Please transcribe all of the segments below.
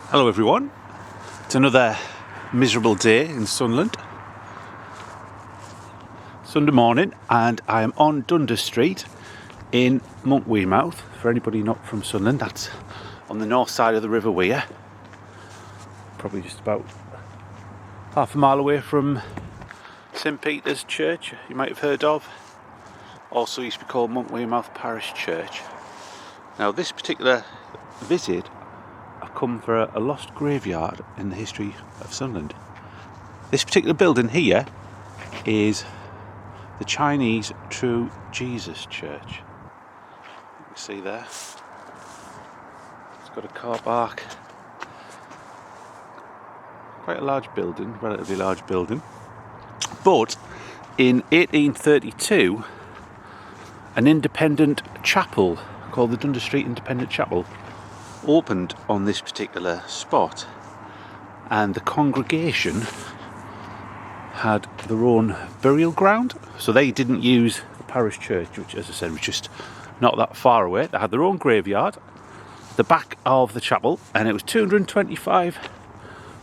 Hello everyone, it's another miserable day in Sunderland. Sunday morning, and I am on Dundas Street in Monkwearmouth. For anybody not from Sunderland, that's on the north side of the River Wear. Probably just about half a mile away from St Peter's Church, you might have heard of. Also used to be called Monkwearmouth Parish Church. Now this particular visit, I've come for a lost graveyard in the history of Sunderland. This particular building here is the Chinese True Jesus Church. You can see there. It's got a car park. Quite a large building, relatively large building. But in 1832, an independent chapel called the Dundas Street Independent Chapel opened on this particular spot, and the congregation had their own burial ground, so they didn't use the parish church, which, as I said, was just not that far away. They had their own graveyard, the back of the chapel, and it was 225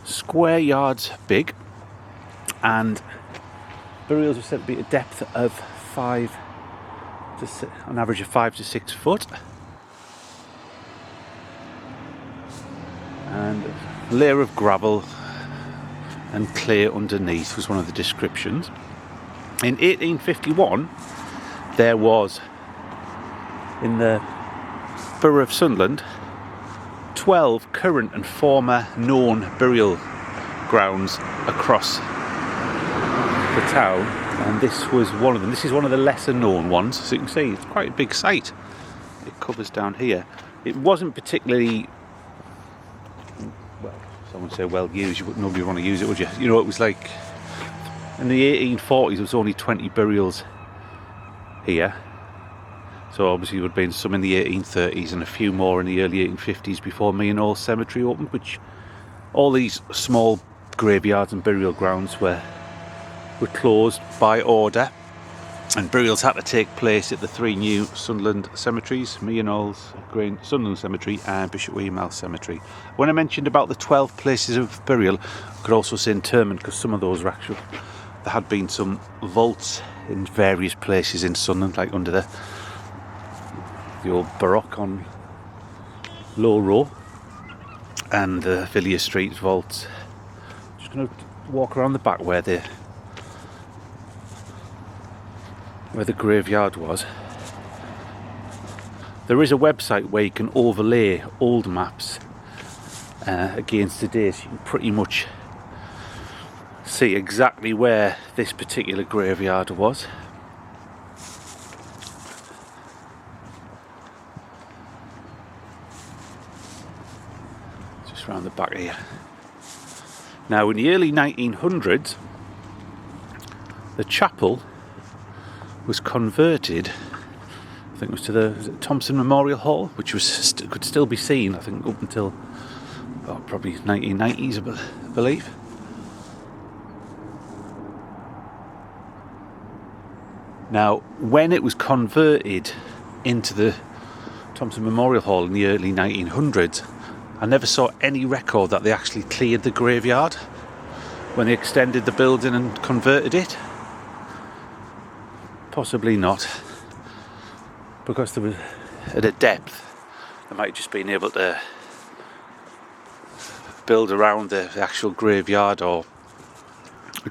square yards big, and burials were said to be at a depth of an average of 5 to 6 foot. And a layer of gravel and clay underneath was one of the descriptions. In 1851, there was, in the borough of Sunderland, 12 current and former known burial grounds across the town, and this was one of them. This is one of the lesser known ones, so you can see it's quite a big site. It covers down here. It wasn't particularly, well, someone say well used, nobody would want to use it, would you? You know, it was like in the 1840s there was only 20 burials here, so obviously there would have been some in the 1830s and a few more in the early 1850s before Mere Knolls Cemetery opened, which all these small graveyards and burial grounds were closed by order, and burials had to take place at the three new Sunderland cemeteries: Mere Knolls, Sunderland Cemetery and Bishop Wearmouth Cemetery. When I mentioned about the 12 places of burial, I could also say interment, because some of those were actual. There had been some vaults in various places in Sunderland, like under the old Baroque on Low Row and the Villiers Street vaults. Just going to walk around the back where the graveyard was. There is a website where you can overlay old maps against today's. You can pretty much see exactly where this particular graveyard was. Just round the back here. Now, in the early 1900s, the chapel was converted, I think it was to the Thompson Memorial Hall, which could still be seen, I think, up until probably 1990s, I believe. Now, when it was converted into the Thompson Memorial Hall in the early 1900s, I never saw any record that they actually cleared the graveyard when they extended the building and converted it. Possibly not, because there was, at a depth, they might have just been able to build around the actual graveyard, or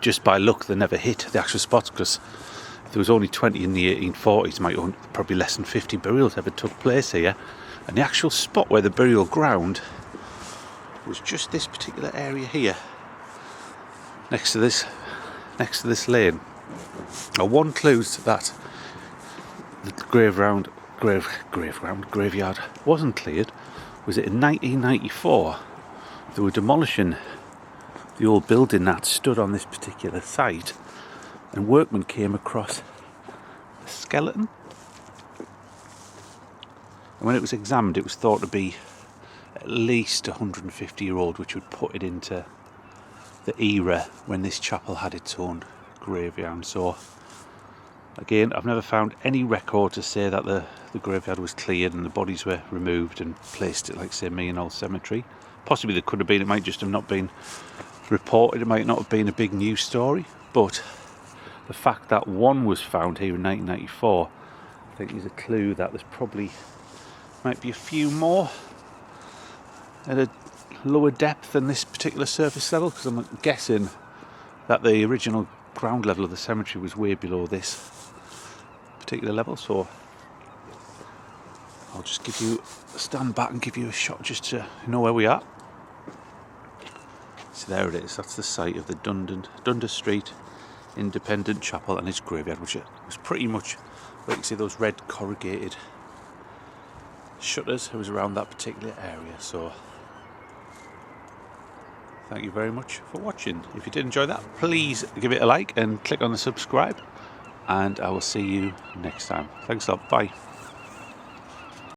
just by luck they never hit the actual spots, because there was only 20 in the 1840s, probably less than 50 burials ever took place here, and the actual spot where the burial ground was just this particular area here, next to this lane. Now, one clue to that the graveyard wasn't cleared was that in 1994 they were demolishing the old building that stood on this particular site, and workmen came across a skeleton, and when it was examined it was thought to be at least 150-year-old, which would put it into the era when this chapel had its own graveyard. So again, I've never found any record to say that the the graveyard was cleared and the bodies were removed and placed at, like say, Mere Knolls Cemetery. Possibly there could have been, it might just have not been reported, it might not have been a big news story, but the fact that one was found here in 1994, I think is a clue that there's probably might be a few more at a lower depth than this particular surface level, because I'm guessing that the original ground level of the cemetery was way below this particular level. So I'll just stand back and give you a shot just to know where we are. So there it is, that's the site of the Dundas Street Independent Chapel and its graveyard, which was pretty much, well, you can see those red corrugated shutters. It was around that particular area. So thank you very much for watching. If you did enjoy that, please give it a like and click on the subscribe, and I will see you next time. Thanks a lot. Bye.